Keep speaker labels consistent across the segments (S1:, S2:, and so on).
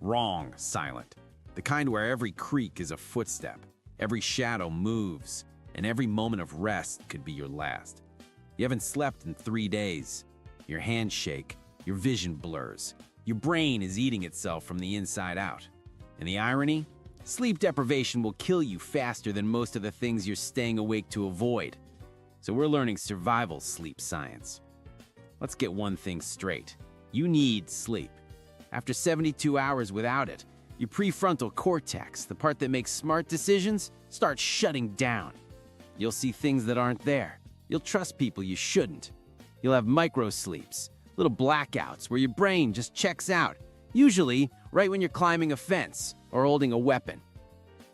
S1: Wrong silent. The kind where every creak is a footstep, every shadow moves, and every moment of rest could be your last. You haven't slept in 3 days. Your hands shake, your vision blurs. Your brain is eating itself from the inside out. And the irony? Sleep deprivation will kill you faster than most of the things you're staying awake to avoid. So we're learning survival sleep science. Let's get one thing straight. You need sleep. After 72 hours without it, your prefrontal cortex, the part that makes smart decisions, starts shutting down. You'll see things that aren't there. You'll trust people you shouldn't. You'll have micro-sleeps, little blackouts where your brain just checks out, usually right when you're climbing a fence or holding a weapon.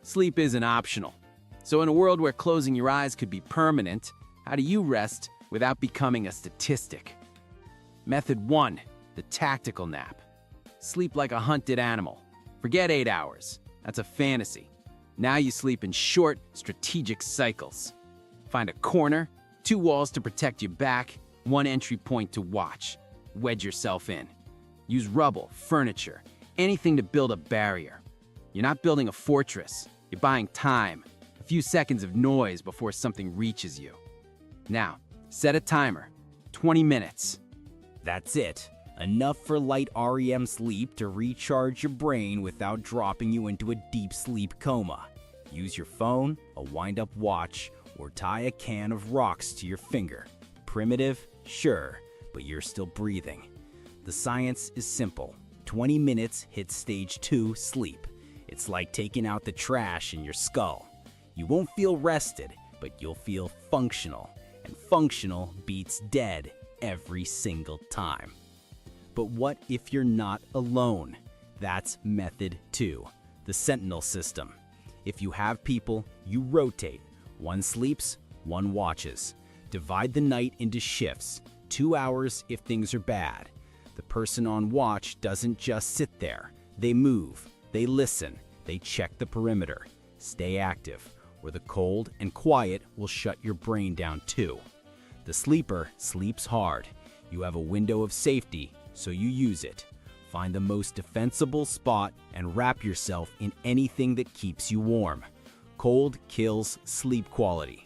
S1: Sleep isn't optional. So in a world where closing your eyes could be permanent, how do you rest without becoming a statistic? Method 1, the tactical nap. Sleep like a hunted animal. Forget 8 hours. That's a fantasy. Now you sleep in short, strategic cycles. Find a corner, 2 walls to protect your back, 1 entry point to watch. Wedge yourself in. Use rubble, furniture, anything to build a barrier. You're not building a fortress. You're buying time, a few seconds of noise before something reaches you. Now, set a timer, 20 minutes.
S2: That's it. Enough for light REM sleep to recharge your brain without dropping you into a deep sleep coma. Use your phone, a wind-up watch, or tie a can of rocks to your finger. Primitive? Sure, but you're still breathing. The science is simple. 20 minutes hits stage 2 sleep. It's like taking out the trash in your skull. You won't feel rested, but you'll feel functional. And functional beats dead every single time. But what if you're not alone? That's method 2, the sentinel system. If you have people, you rotate. 1 sleeps, 1 watches. Divide the night into shifts, 2 hours if things are bad. The person on watch doesn't just sit there. They move, they listen, they check the perimeter. Stay active, or the cold and quiet will shut your brain down too. The sleeper sleeps hard. You have a window of safety, so you use it. Find the most defensible spot and wrap yourself in anything that keeps you warm. Cold kills sleep quality.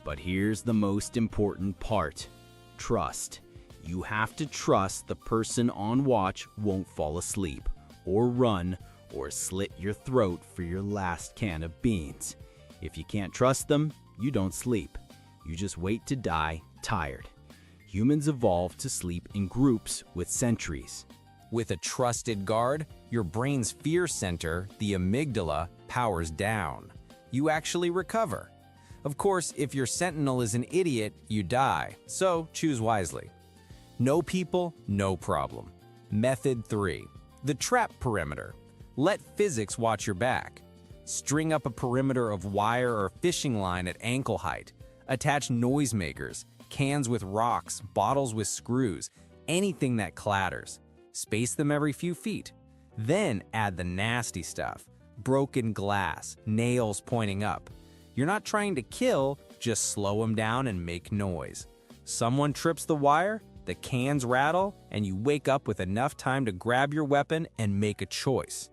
S2: But here's the most important part. Trust. You have to trust the person on watch won't fall asleep, or run, or slit your throat for your last can of beans. If you can't trust them, you don't sleep. You just wait to die tired. Humans evolved to sleep in groups with sentries.
S3: With a trusted guard, your brain's fear center, the amygdala, powers down. You actually recover. Of course, if your sentinel is an idiot, you die, so choose wisely. No people, no problem. Method 3, the trap perimeter. Let physics watch your back. String up a perimeter of wire or fishing line at ankle height. Attach noisemakers, cans with rocks, bottles with screws, anything that clatters. Space them every few feet. Then add the nasty stuff. Broken glass, nails pointing up. You're not trying to kill, just slow them down and make noise. Someone trips the wire, the cans rattle, and you wake up with enough time to grab your weapon and make a choice.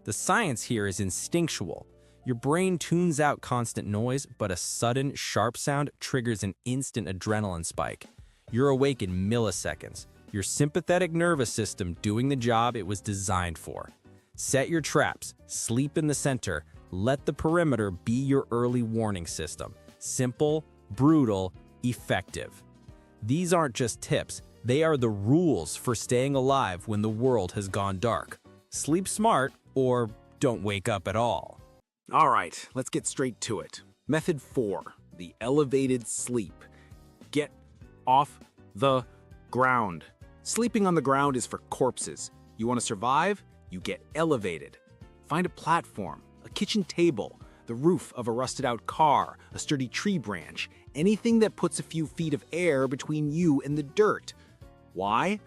S3: The science here is instinctual. Your brain tunes out constant noise, but a sudden, sharp sound triggers an instant adrenaline spike. You're awake in milliseconds, your sympathetic nervous system doing the job it was designed for. Set your traps, sleep in the center, let the perimeter be your early warning system. Simple, brutal, effective. These aren't just tips, they are the rules for staying alive when the world has gone dark. Sleep smart, or don't wake up at all.
S1: All right, let's get straight to it. Method 4, the elevated sleep. Get off the ground. Sleeping on the ground is for corpses. You want to survive? You get elevated. Find a platform, a kitchen table, the roof of a rusted-out car, a sturdy tree branch, anything that puts a few feet of air between you and the dirt. Why?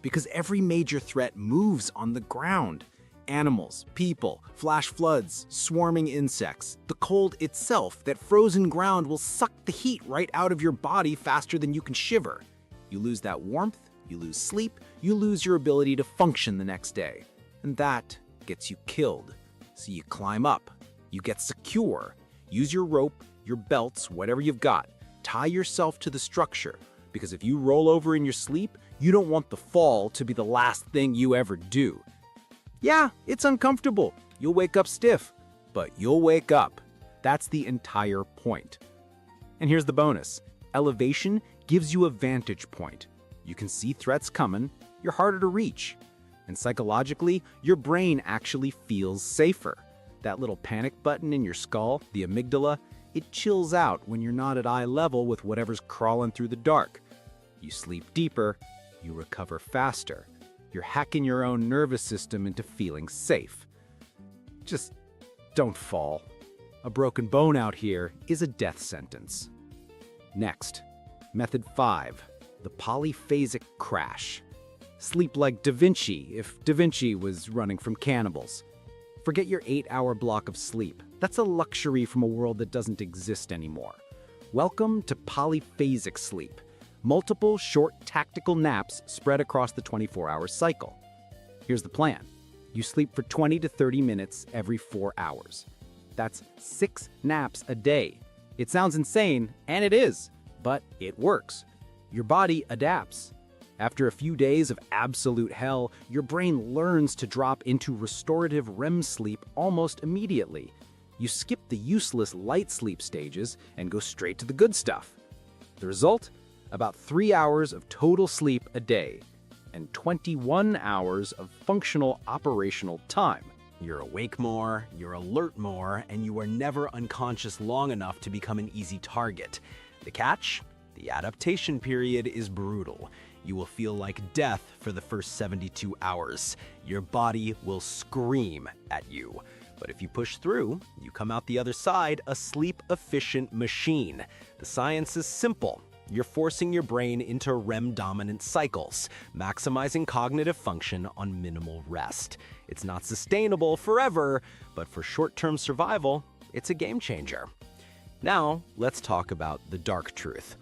S1: Because every major threat moves on the ground. Animals, people, flash floods, swarming insects. The cold itself, that frozen ground will suck the heat right out of your body faster than you can shiver. You lose that warmth, you lose sleep, you lose your ability to function the next day. And that
S2: gets you killed. So you climb up, you get secure, use your rope, your belts, whatever you've got. Tie yourself to the structure, because if you roll over in your sleep, you don't want the fall to be the last thing you ever do. Yeah, it's uncomfortable. You'll wake up stiff, but you'll wake up. That's the entire point. And here's the bonus. Elevation gives you a vantage point. You can see threats coming, you're harder to reach. And psychologically, your brain actually feels safer. That little panic button in your skull, the amygdala, it chills out when you're not at eye level with whatever's crawling through the dark. You sleep deeper, you recover faster. You're hacking your own nervous system into feeling safe. Just don't fall. A broken bone out here is a death sentence. Next, method 5, the polyphasic crash. Sleep like Da Vinci if Da Vinci was running from cannibals. Forget your 8-hour block of sleep. That's a luxury from a world that doesn't exist anymore. Welcome to polyphasic sleep. Multiple short tactical naps spread across the 24-hour cycle. Here's the plan. You sleep for 20 to 30 minutes every 4 hours. That's 6 naps a day. It sounds insane, and it is, but it works. Your body adapts. After a few days of absolute hell, your brain learns to drop into restorative REM sleep almost immediately. You skip the useless light sleep stages and go straight to the good stuff. The result? About 3 hours of total sleep a day and 21 hours of functional operational time.
S4: You're awake more, you're alert more, and you are never unconscious long enough to become an easy target. The catch? The adaptation period is brutal. You will feel like death for the first 72 hours. Your body will scream at you. But if you push through, you come out the other side a sleep-efficient machine. The science is simple. You're forcing your brain into REM-dominant cycles, maximizing cognitive function on minimal rest. It's not sustainable forever, but for short-term survival, it's a game changer. Now, let's talk about the dark truth.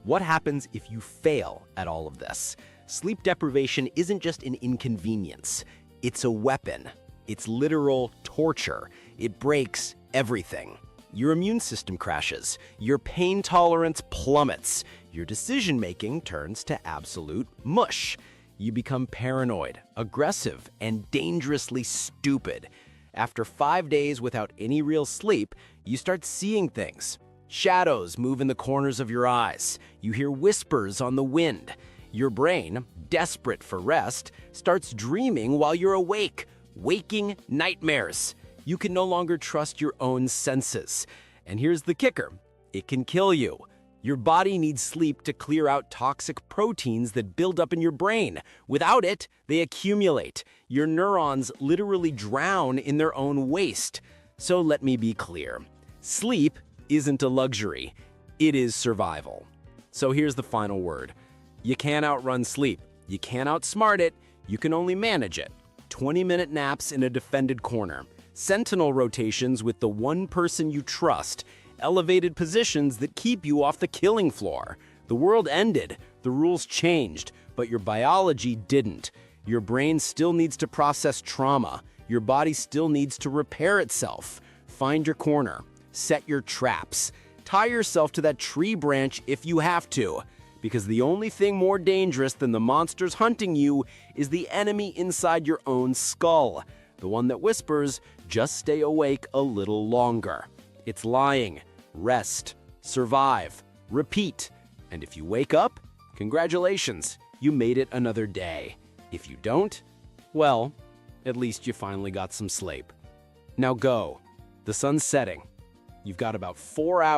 S4: What happens if you fail at all of this? Sleep deprivation isn't just an inconvenience. It's a weapon. It's literal torture. It breaks everything. Your immune system crashes. Your pain tolerance plummets. Your decision-making turns to absolute mush. You become paranoid, aggressive, and dangerously stupid. After 5 days without any real sleep, you start seeing things. Shadows move in the corners of your eyes. You hear whispers on the wind. Your brain, desperate for rest, starts dreaming while you're awake. Waking nightmares. You can no longer trust your own senses. And here's the kicker. It can kill you. Your body needs sleep to clear out toxic proteins that build up in your brain. Without it, they accumulate. Your neurons literally drown in their own waste. So let me be clear. Sleep isn't a luxury. It is survival. So here's the final word. You can't outrun sleep. You can't outsmart it. You can only manage it. 20-minute naps in a defended corner. Sentinel rotations with the one person you trust. Elevated positions that keep you off the killing floor. The world ended. The rules changed. But your biology didn't. Your brain still needs to process trauma. Your body still needs to repair itself. Find your corner. Set your traps. Tie yourself to that tree branch if you have to. Because the only thing more dangerous than the monsters hunting you is the enemy inside your own skull. The one that whispers, just stay awake a little longer. It's lying. Rest. Survive. Repeat. And if you wake up, congratulations, you made it another day. If you don't, well, at least you finally got some sleep. Now go. The sun's setting. You've got about 4 hours